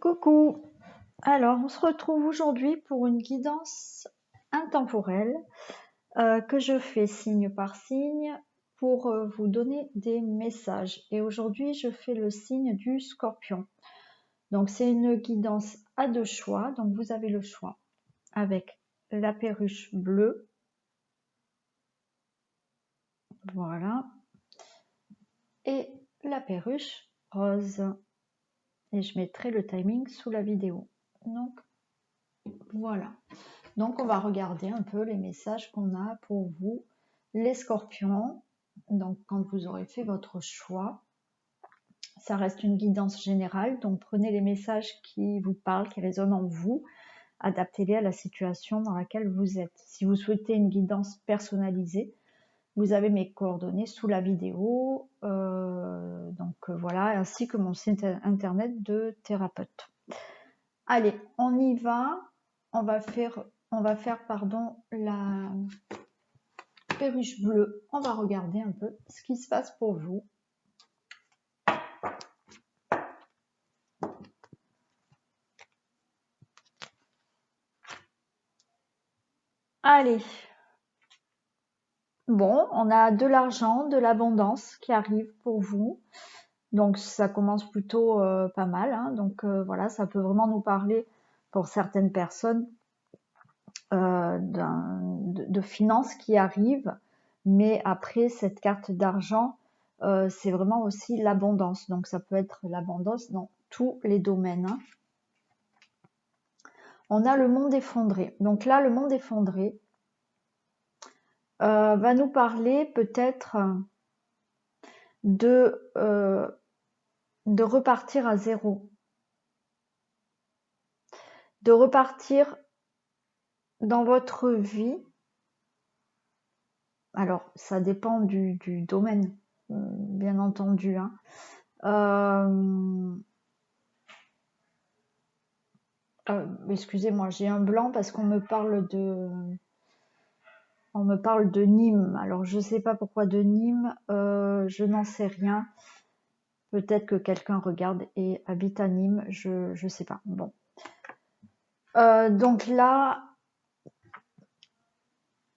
Coucou! Alors, on se retrouve aujourd'hui pour une guidance intemporelle que je fais signe par signe pour vous donner des messages. Et aujourd'hui, je fais le signe du Scorpion. Donc, c'est une guidance à deux choix. Donc, vous avez le choix avec la perruche bleue. Voilà. Et la perruche rose. Et je mettrai le timing sous la vidéo. Donc, voilà. Donc, on va regarder un peu les messages qu'on a pour vous, les scorpions. Donc, quand vous aurez fait votre choix, ça reste une guidance générale. Donc, prenez les messages qui vous parlent, qui résonnent en vous, adaptez-les à la situation dans laquelle vous êtes. Si vous souhaitez une guidance personnalisée, vous avez mes coordonnées sous la vidéo, voilà, ainsi que mon site internet de thérapeute. Allez, on y va. On va faire la perruche bleue. On va regarder un peu ce qui se passe pour vous. Allez. Bon, on a de l'argent, de l'abondance qui arrive pour vous. Donc ça commence plutôt pas mal. Hein. Donc voilà, ça peut vraiment nous parler pour certaines personnes de finances qui arrivent. Mais après, cette carte d'argent, c'est vraiment aussi l'abondance. Donc ça peut être l'abondance dans tous les domaines. Hein. On a le monde effondré. Donc là, le monde effondré va nous parler peut-être de repartir à zéro. De repartir dans votre vie. Alors, ça dépend du domaine, bien entendu. Hein. Excusez-moi, j'ai un blanc parce qu'on me parle de Nîmes. Alors, je ne sais pas pourquoi de Nîmes, je n'en sais rien. Peut-être que quelqu'un regarde et habite à Nîmes, je ne sais pas. Bon. Donc là,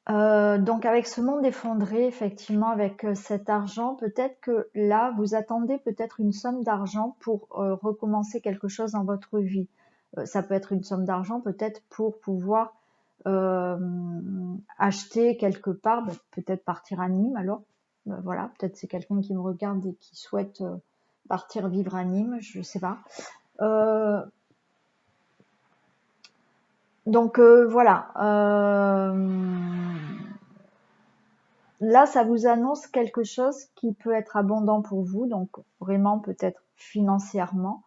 donc avec ce monde effondré, effectivement, avec cet argent, peut-être que là, vous attendez peut-être une somme d'argent pour recommencer quelque chose dans votre vie. Ça peut être une somme d'argent peut-être pour pouvoir acheter quelque part, peut-être partir à Nîmes alors. Voilà, peut-être c'est quelqu'un qui me regarde et qui souhaite partir vivre à Nîmes, je ne sais pas. Donc voilà. Là, ça vous annonce quelque chose qui peut être abondant pour vous, donc vraiment peut-être financièrement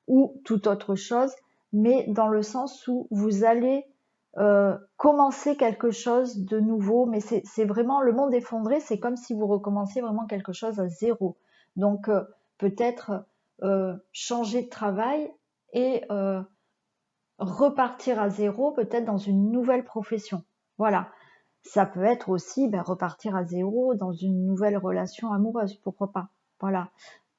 ou toute autre chose, mais dans le sens où vous allez commencer quelque chose de nouveau, mais c'est vraiment le monde effondré, c'est comme si vous recommenciez vraiment quelque chose à zéro. Donc peut-être changer de travail et repartir à zéro, peut-être dans une nouvelle profession. Voilà. Ça peut être aussi repartir à zéro dans une nouvelle relation amoureuse, pourquoi pas. Voilà.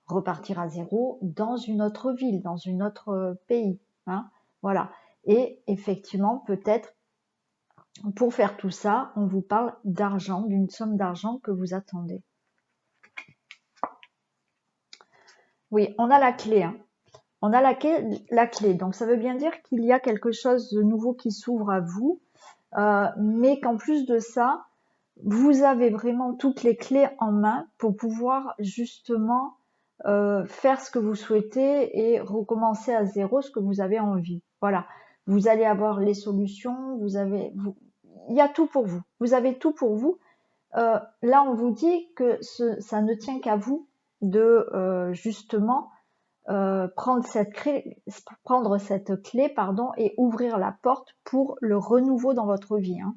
Repartir à zéro dans une autre ville, dans un autre pays. Hein. Voilà. Et effectivement, peut-être, pour faire tout ça, on vous parle d'argent, d'une somme d'argent que vous attendez. Oui, on a la clé. Hein. On a la clé. Donc, ça veut bien dire qu'il y a quelque chose de nouveau qui s'ouvre à vous, mais qu'en plus de ça, vous avez vraiment toutes les clés en main pour pouvoir justement faire ce que vous souhaitez et recommencer à zéro ce que vous avez envie. Voilà. Vous allez avoir les solutions, il y a tout pour vous. Vous avez tout pour vous. Là, on vous dit que ça ne tient qu'à vous de justement prendre cette clé, et ouvrir la porte pour le renouveau dans votre vie. Hein.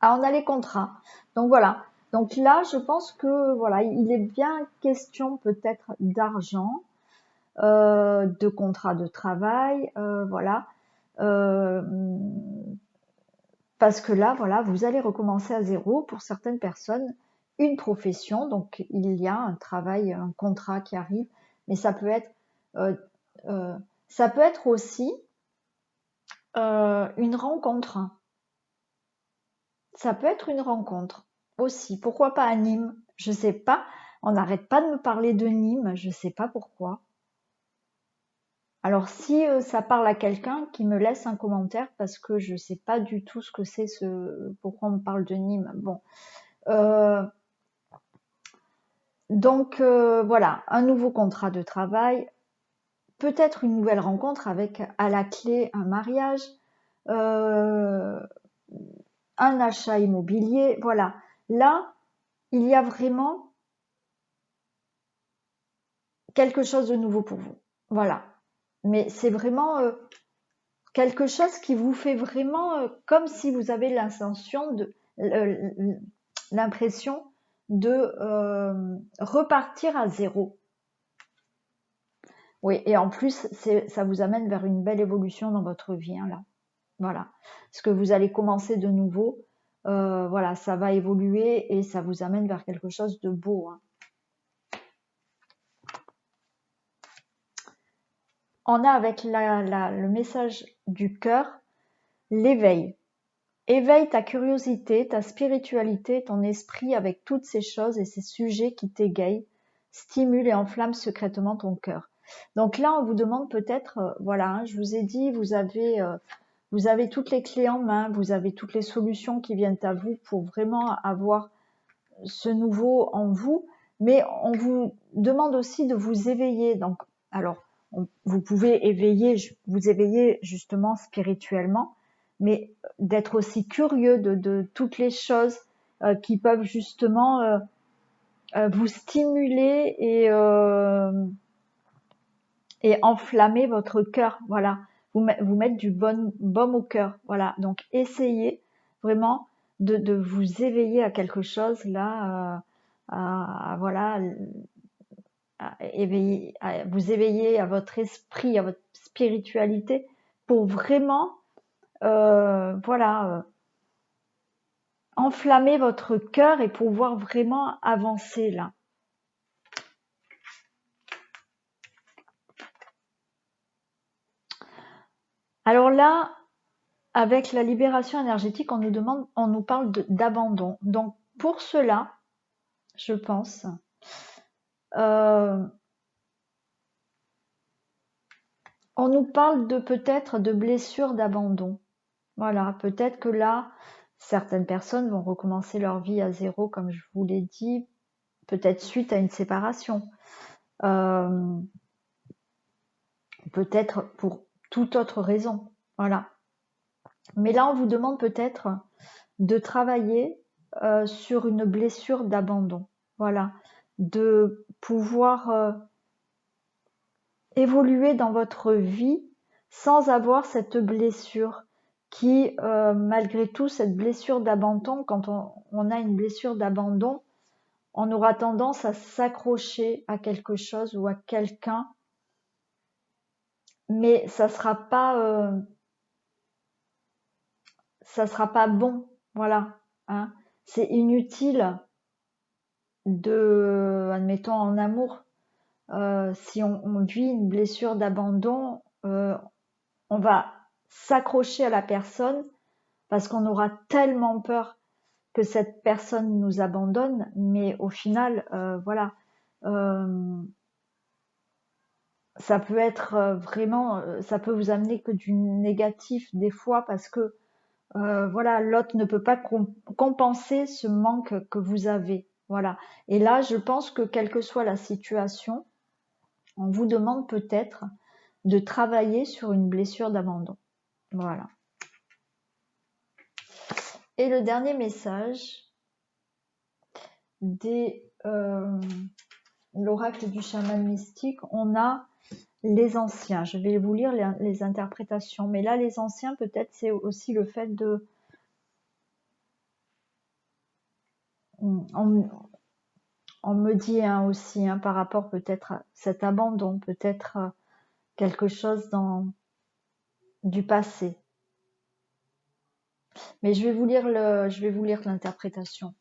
Ah, on a les contrats. Donc voilà. Donc là, je pense que voilà, il est bien question peut-être d'argent, de contrat de travail, voilà. Parce que là, voilà, vous allez recommencer à zéro pour certaines personnes, une profession. Donc il y a un travail, un contrat qui arrive, mais ça peut être Euh, ça peut être aussi une rencontre. Ça peut être une rencontre aussi. Pourquoi pas à Nîmes? Je sais pas. On n'arrête pas de me parler de Nîmes. Je sais pas pourquoi. Alors si ça parle à quelqu'un, qui me laisse un commentaire parce que je sais pas du tout ce que c'est pourquoi on me parle de Nîmes. Bon. Donc voilà, un nouveau contrat de travail, peut-être une nouvelle rencontre avec à la clé un mariage, euh, un achat immobilier. Voilà. Là, il y a vraiment quelque chose de nouveau pour vous. Voilà. Mais c'est vraiment quelque chose qui vous fait vraiment comme si vous avez l'impression de repartir à zéro. Oui, et en plus, ça vous amène vers une belle évolution dans votre vie, hein, là. Voilà. Parce que vous allez commencer de nouveau. Voilà, ça va évoluer et ça vous amène vers quelque chose de beau, hein. On a avec le message du cœur, l'éveil. Éveille ta curiosité, ta spiritualité, ton esprit avec toutes ces choses et ces sujets qui t'égayent, stimulent et enflamment secrètement ton cœur. Donc là, on vous demande peut-être, voilà, hein, je vous ai dit, vous avez toutes les clés en main, vous avez toutes les solutions qui viennent à vous pour vraiment avoir ce nouveau en vous, mais on vous demande aussi de vous éveiller. Donc, alors, vous pouvez vous éveiller justement spirituellement, mais d'être aussi curieux de toutes les choses qui peuvent justement vous stimuler et enflammer votre cœur. Voilà, vous mettre du baume au cœur. Voilà, donc essayez vraiment de vous éveiller à quelque chose là, voilà, vous éveiller à votre esprit, à votre spiritualité pour vraiment, voilà, enflammer votre cœur et pouvoir vraiment avancer là. Alors là, avec la libération énergétique, on nous parle d'abandon. Donc pour cela, je pense, on nous parle peut-être de blessures d'abandon. Voilà, peut-être que là, certaines personnes vont recommencer leur vie à zéro, comme je vous l'ai dit, peut-être suite à une séparation, euh, peut-être pour toute autre raison. Voilà. Mais là, on vous demande peut-être de travailler sur une blessure d'abandon. Voilà, de pouvoir évoluer dans votre vie sans avoir cette blessure qui, malgré tout, cette blessure d'abandon, quand on a une blessure d'abandon, on aura tendance à s'accrocher à quelque chose ou à quelqu'un, mais ça sera pas bon, voilà, hein. C'est inutile admettons en amour, si on vit une blessure d'abandon, on va s'accrocher à la personne parce qu'on aura tellement peur que cette personne nous abandonne, mais au final, voilà, euh, ça peut être vraiment, ça peut vous amener que du négatif des fois parce que voilà, l'autre ne peut pas compenser ce manque que vous avez. Voilà. Et là, je pense que quelle que soit la situation, on vous demande peut-être de travailler sur une blessure d'abandon. Voilà. Et le dernier message des l'oracle du chaman mystique, on a les anciens. Je vais vous lire les interprétations. Mais là, les anciens, peut-être, c'est aussi le fait de... On me dit aussi, par rapport peut-être à cet abandon, peut-être quelque chose du passé. Mais je vais vous lire l'interprétation.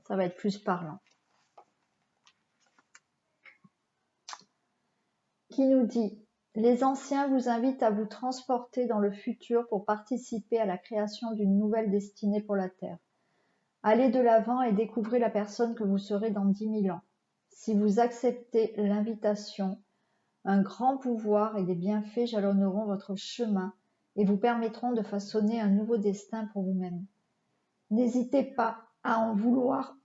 Ça va être plus parlant. qui nous dit « Les anciens vous invitent à vous transporter dans le futur pour participer à la création d'une nouvelle destinée pour la Terre. Allez de l'avant et découvrez la personne que vous serez dans 10 000 ans. Si vous acceptez l'invitation, un grand pouvoir et des bienfaits jalonneront votre chemin et vous permettront de façonner un nouveau destin pour vous-même. N'hésitez pas à en vouloir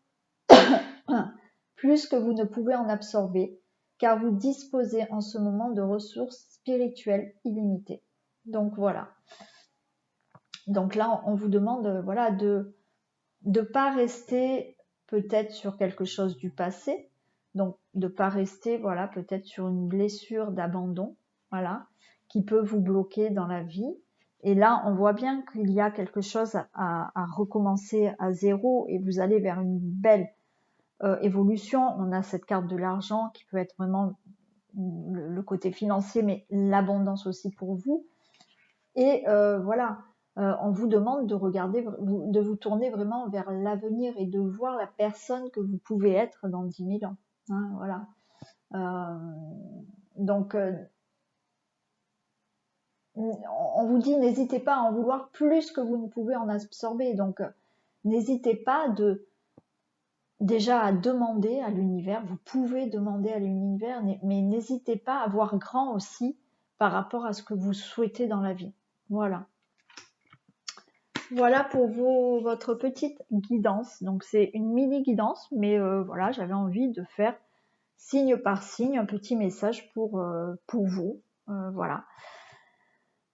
plus que vous ne pouvez en absorber, car vous disposez en ce moment de ressources spirituelles illimitées. » Donc voilà. Donc là, on vous demande voilà, de ne pas rester peut-être sur quelque chose du passé, donc de ne pas rester voilà, peut-être sur une blessure d'abandon, voilà, qui peut vous bloquer dans la vie. Et là, on voit bien qu'il y a quelque chose à recommencer à zéro et vous allez vers une belle évolution. On a cette carte de l'argent qui peut être vraiment le côté financier, mais l'abondance aussi pour vous. Et voilà, on vous demande de regarder, de vous tourner vraiment vers l'avenir et de voir la personne que vous pouvez être dans 10 000 ans. Hein, voilà. Donc, on vous dit, n'hésitez pas à en vouloir plus que vous ne pouvez en absorber. Donc, n'hésitez pas déjà à demander à l'univers. Vous pouvez demander à l'univers, mais n'hésitez pas à voir grand aussi par rapport à ce que vous souhaitez dans la vie. Voilà. Voilà pour votre petite guidance. Donc c'est une mini guidance, mais voilà, j'avais envie de faire signe par signe un petit message pour vous. Voilà.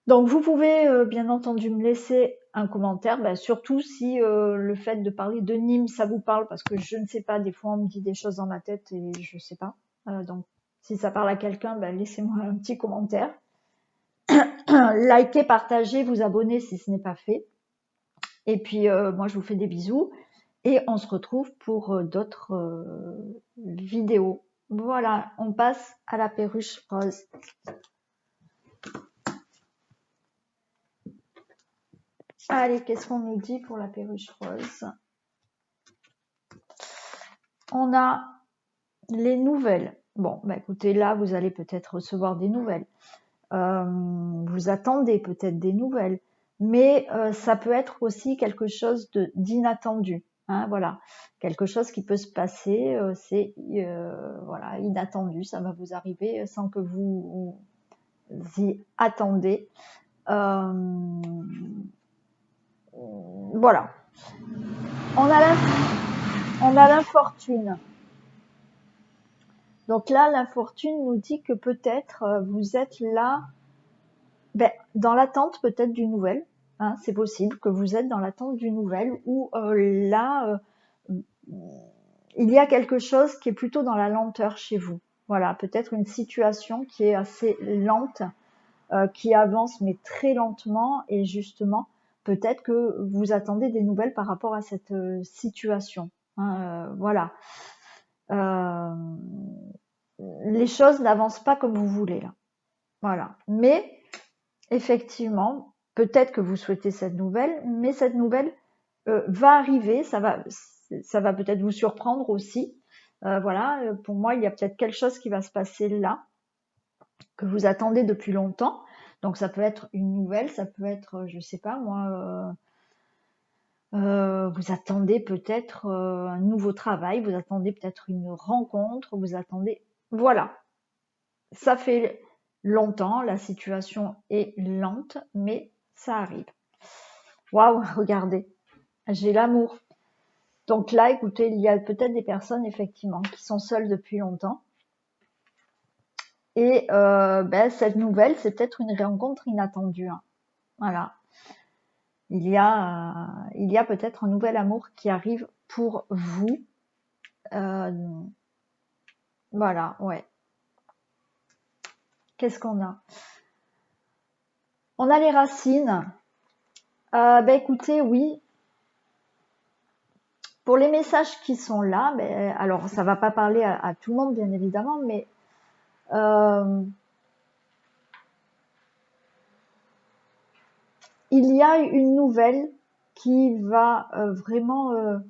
Donc vous pouvez bien entendu me laisser un commentaire, surtout si le fait de parler de Nîmes ça vous parle, parce que je ne sais pas, des fois on me dit des choses dans ma tête et je ne sais pas. Donc si ça parle à quelqu'un, laissez-moi un petit commentaire. Likez, partagez, vous abonnez si ce n'est pas fait. Et puis, moi, je vous fais des bisous. Et on se retrouve pour d'autres vidéos. Voilà, on passe à la perruche rose. Allez, qu'est-ce qu'on nous dit pour la perruche rose? On a les nouvelles. Bon, écoutez, là, vous allez peut-être recevoir des nouvelles. Vous attendez peut-être des nouvelles. Mais ça peut être aussi quelque chose d'inattendu. Hein, voilà, quelque chose qui peut se passer, c'est voilà, inattendu, ça va vous arriver sans que vous y attendez. Voilà. On a l'infortune. Donc là, l'infortune nous dit que peut-être vous êtes là dans l'attente peut-être d'une nouvelle. Hein, c'est possible que vous êtes dans l'attente d'une nouvelle ou là, il y a quelque chose qui est plutôt dans la lenteur chez vous. Voilà, peut-être une situation qui est assez lente, qui avance mais très lentement et justement, peut-être que vous attendez des nouvelles par rapport à cette situation. Hein, voilà. Les choses n'avancent pas comme vous voulez là. Voilà. Mais effectivement, peut-être que vous souhaitez cette nouvelle, mais cette nouvelle va arriver, ça va peut-être vous surprendre aussi. Voilà, pour moi, il y a peut-être quelque chose qui va se passer là, que vous attendez depuis longtemps. Donc ça peut être une nouvelle, ça peut être, je sais pas moi, vous attendez peut-être un nouveau travail, vous attendez peut-être une rencontre, vous attendez... Voilà, ça fait longtemps, la situation est lente, mais ça arrive. Waouh, regardez, j'ai l'amour. Donc là, écoutez, il y a peut-être des personnes, effectivement, qui sont seules depuis longtemps. Et cette nouvelle, c'est peut-être une rencontre inattendue. Hein. Voilà. Il y a peut-être un nouvel amour qui arrive pour vous. Voilà, ouais. Qu'est-ce qu'on a? On a les racines. Écoutez, oui. Pour les messages qui sont là, alors ça va pas parler à tout le monde, bien évidemment, mais il y a une nouvelle qui va vraiment...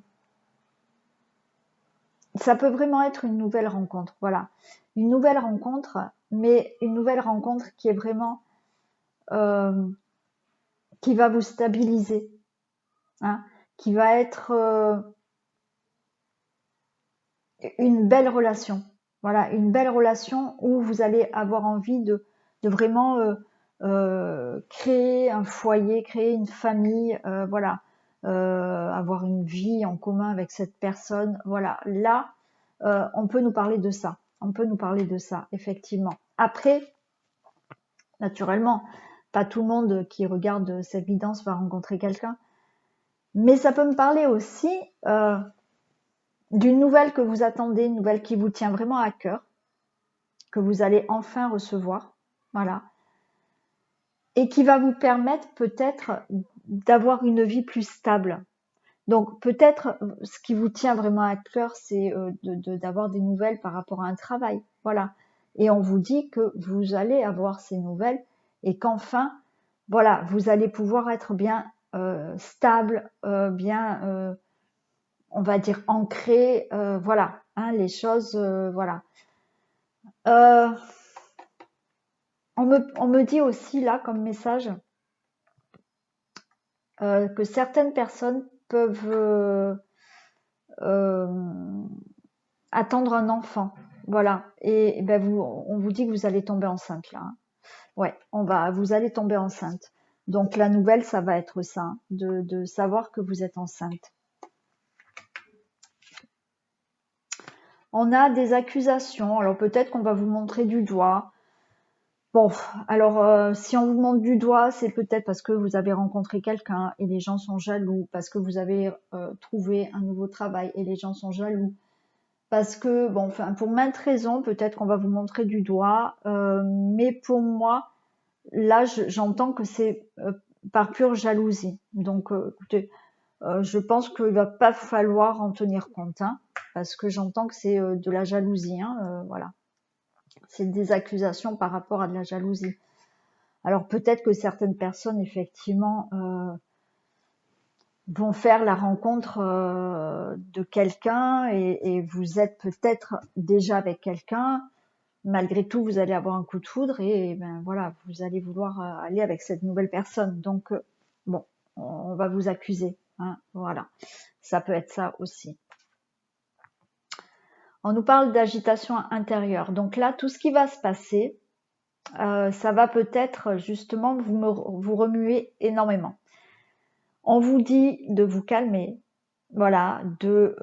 ça peut vraiment être une nouvelle rencontre, voilà. Une nouvelle rencontre mais une nouvelle rencontre qui est vraiment qui va vous stabiliser, hein, qui va être une belle relation. Voilà, une belle relation où vous allez avoir envie de vraiment créer un foyer, créer une famille, voilà, avoir une vie en commun avec cette personne. Voilà, là, on peut nous parler de ça. On peut nous parler de ça, effectivement. Après, naturellement, pas tout le monde qui regarde cette guidance va rencontrer quelqu'un, mais ça peut me parler aussi d'une nouvelle que vous attendez, une nouvelle qui vous tient vraiment à cœur, que vous allez enfin recevoir, voilà, et qui va vous permettre peut-être d'avoir une vie plus stable. Donc peut-être ce qui vous tient vraiment à cœur, c'est d'avoir des nouvelles par rapport à un travail, voilà. Et on vous dit que vous allez avoir ces nouvelles et qu'enfin, voilà, vous allez pouvoir être bien stable, bien, on va dire ancré, voilà, hein, les choses, voilà. Euh, on me dit aussi là comme message que certaines personnes peuvent attendre un enfant. Voilà. Et ben on vous dit que vous allez tomber enceinte là, hein. Ouais, vous allez tomber enceinte. Donc la nouvelle, ça va être ça, hein, de savoir que vous êtes enceinte. On a des accusations. Alors peut-être qu'on va vous montrer du doigt. Bon, alors si on vous montre du doigt, c'est peut-être parce que vous avez rencontré quelqu'un et les gens sont jaloux, parce que vous avez trouvé un nouveau travail et les gens sont jaloux, parce que, bon, enfin, pour maintes raisons, peut-être qu'on va vous montrer du doigt, mais pour moi, là, j'entends que c'est par pure jalousie. Donc, écoutez, je pense qu'il va pas falloir en tenir compte, hein, parce que j'entends que c'est de la jalousie, hein, voilà. C'est des accusations par rapport à de la jalousie. Alors peut-être que certaines personnes, effectivement, vont faire la rencontre de quelqu'un et vous êtes peut-être déjà avec quelqu'un. Malgré tout, vous allez avoir un coup de foudre et ben voilà, vous allez vouloir aller avec cette nouvelle personne. Donc bon, on va vous accuser, hein, voilà. Ça peut être ça aussi. On nous parle d'agitation intérieure. Donc là, tout ce qui va se passer, ça va peut-être justement vous remuer énormément. On vous dit de vous calmer, voilà, de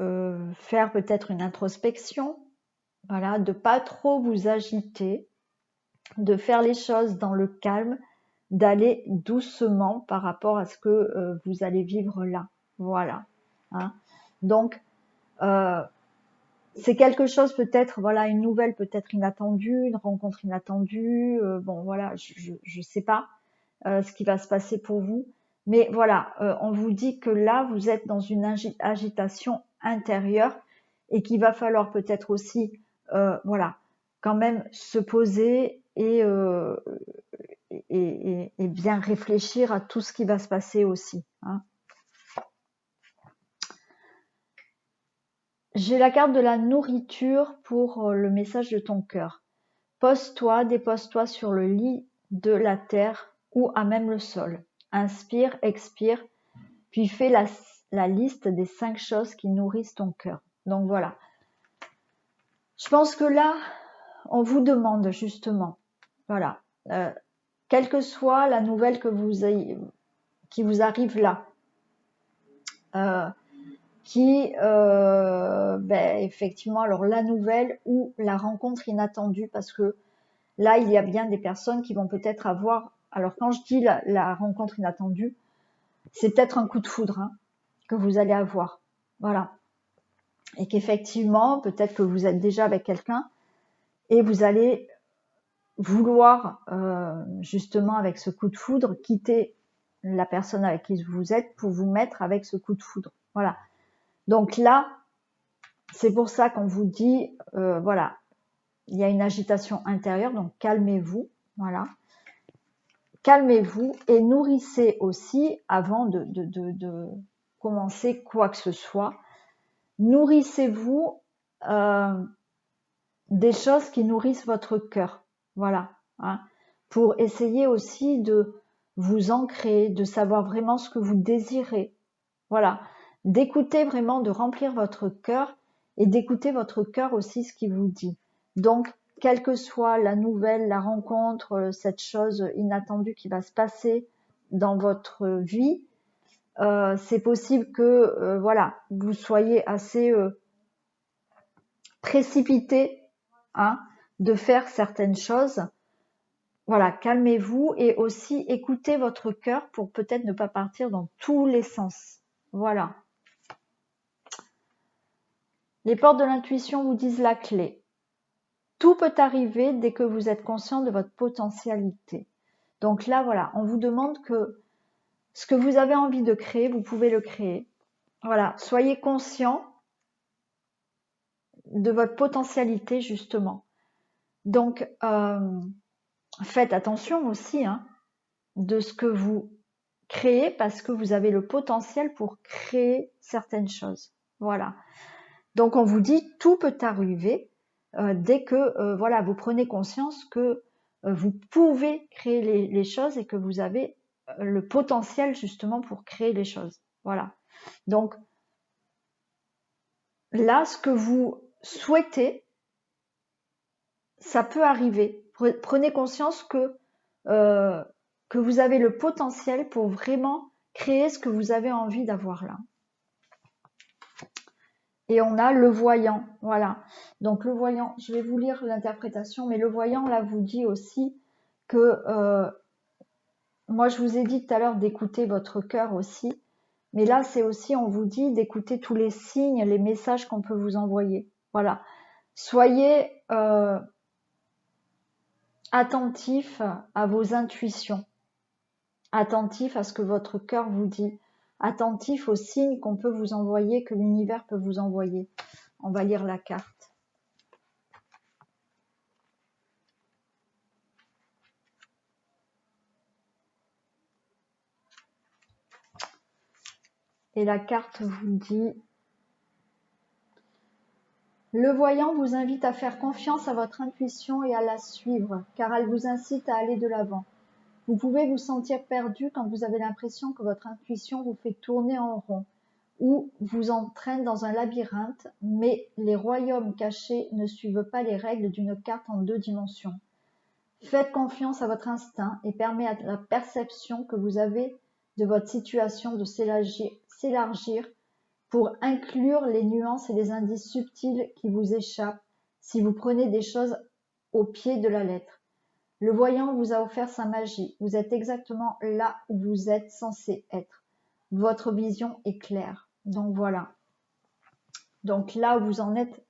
faire peut-être une introspection, voilà, de pas trop vous agiter, de faire les choses dans le calme, d'aller doucement par rapport à ce que vous allez vivre là, voilà, hein. Donc c'est quelque chose peut-être, voilà, une nouvelle peut-être inattendue, une rencontre inattendue, bon voilà, je sais pas ce qui va se passer pour vous. Mais voilà, on vous dit que là, vous êtes dans une agitation intérieure et qu'il va falloir peut-être aussi, voilà, quand même se poser et bien réfléchir à tout ce qui va se passer aussi, hein. J'ai la carte de la nourriture pour le message de ton cœur. Pose-toi, dépose-toi sur le lit de la terre ou à même le sol. Inspire, expire, puis fais la liste des 5 choses qui nourrissent ton cœur. Donc voilà. Je pense que là, on vous demande justement, voilà, quelle que soit la nouvelle qui vous arrive là, effectivement, alors la nouvelle ou la rencontre inattendue, parce que là, il y a bien des personnes qui vont peut-être avoir, alors quand je dis la rencontre inattendue, c'est peut-être un coup de foudre, hein, que vous allez avoir, voilà. Et qu'effectivement, peut-être que vous êtes déjà avec quelqu'un et vous allez vouloir justement avec ce coup de foudre quitter la personne avec qui vous êtes pour vous mettre avec ce coup de foudre. Voilà. Donc là, c'est pour ça qu'on vous dit, voilà, il y a une agitation intérieure, donc calmez-vous, voilà. Calmez-vous et nourrissez aussi, avant de commencer quoi que ce soit, nourrissez-vous des choses qui nourrissent votre cœur. Voilà, hein, pour essayer aussi de vous ancrer, de savoir vraiment ce que vous désirez. Voilà, d'écouter vraiment, de remplir votre cœur et d'écouter votre cœur aussi ce qu'il vous dit. Donc, quelle que soit la nouvelle, la rencontre, cette chose inattendue qui va se passer dans votre vie, c'est possible que voilà, vous soyez assez précipité, hein, de faire certaines choses. Voilà, calmez-vous et aussi écoutez votre cœur pour peut-être ne pas partir dans tous les sens. Voilà. Les portes de l'intuition vous disent la clé. Tout peut arriver dès que vous êtes conscient de votre potentialité. Donc là, voilà, on vous demande que ce que vous avez envie de créer, vous pouvez le créer. Voilà, soyez conscient de votre potentialité, justement. Donc, faites attention aussi, hein, de ce que vous créez parce que vous avez le potentiel pour créer certaines choses. Voilà. Donc, on vous dit, tout peut arriver dès que voilà, vous prenez conscience que vous pouvez créer les choses et que vous avez le potentiel justement pour créer les choses. Voilà. Donc, là, ce que vous souhaitez, ça peut arriver. Prenez conscience que vous avez le potentiel pour vraiment créer ce que vous avez envie d'avoir là. Et on a le voyant, voilà. Donc le voyant, je vais vous lire l'interprétation, mais le voyant là vous dit aussi que, moi je vous ai dit tout à l'heure d'écouter votre cœur aussi, mais là c'est aussi, on vous dit d'écouter tous les signes, les messages qu'on peut vous envoyer. Voilà. Soyez attentif à vos intuitions, attentif à ce que votre cœur vous dit, attentif aux signes qu'on peut vous envoyer, que l'univers peut vous envoyer. On va lire la carte. Et la carte vous dit: le voyant vous invite à faire confiance à votre intuition et à la suivre, car elle vous incite à aller de l'avant. Vous pouvez vous sentir perdu quand vous avez l'impression que votre intuition vous fait tourner en rond ou vous entraîne dans un labyrinthe, mais les royaumes cachés ne suivent pas les règles d'une carte en 2 dimensions. Faites confiance à votre instinct et permet à la perception que vous avez de votre situation de s'élargir pour inclure les nuances et les indices subtils qui vous échappent si vous prenez des choses au pied de la lettre. Le voyant vous a offert sa magie. Vous êtes exactement là où vous êtes censé être. Votre vision est claire. Donc voilà. Donc là où vous en êtes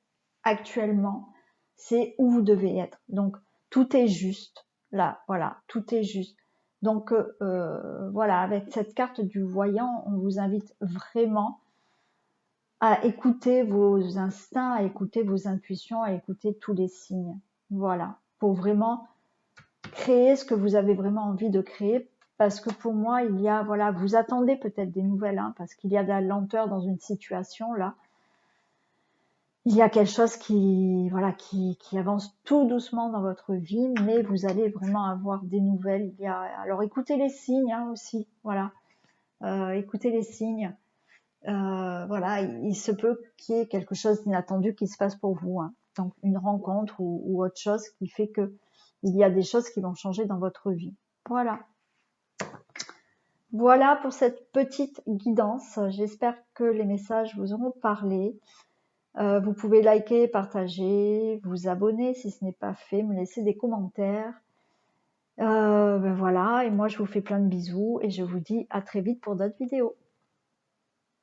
actuellement, c'est où vous devez être. Donc tout est juste. Là, voilà, tout est juste. Donc voilà, avec cette carte du voyant, on vous invite vraiment à écouter vos instincts, à écouter vos intuitions, à écouter tous les signes. Voilà, pour vraiment créer ce que vous avez vraiment envie de créer. Parce que pour moi, il y a, voilà, vous attendez peut-être des nouvelles, hein, parce qu'il y a de la lenteur dans une situation là. Il y a quelque chose qui, voilà, qui avance tout doucement dans votre vie, mais vous allez vraiment avoir des nouvelles. Alors écoutez les signes, hein, aussi, voilà. Écoutez les signes. Voilà, il se peut qu'il y ait quelque chose d'inattendu qui se passe pour vous, hein. Donc une rencontre ou autre chose qui fait que il y a des choses qui vont changer dans votre vie. Voilà. Voilà pour cette petite guidance. J'espère que les messages vous auront parlé. Vous pouvez liker, partager, vous abonner si ce n'est pas fait, me laisser des commentaires. Ben voilà, et moi je vous fais plein de bisous et je vous dis à très vite pour d'autres vidéos.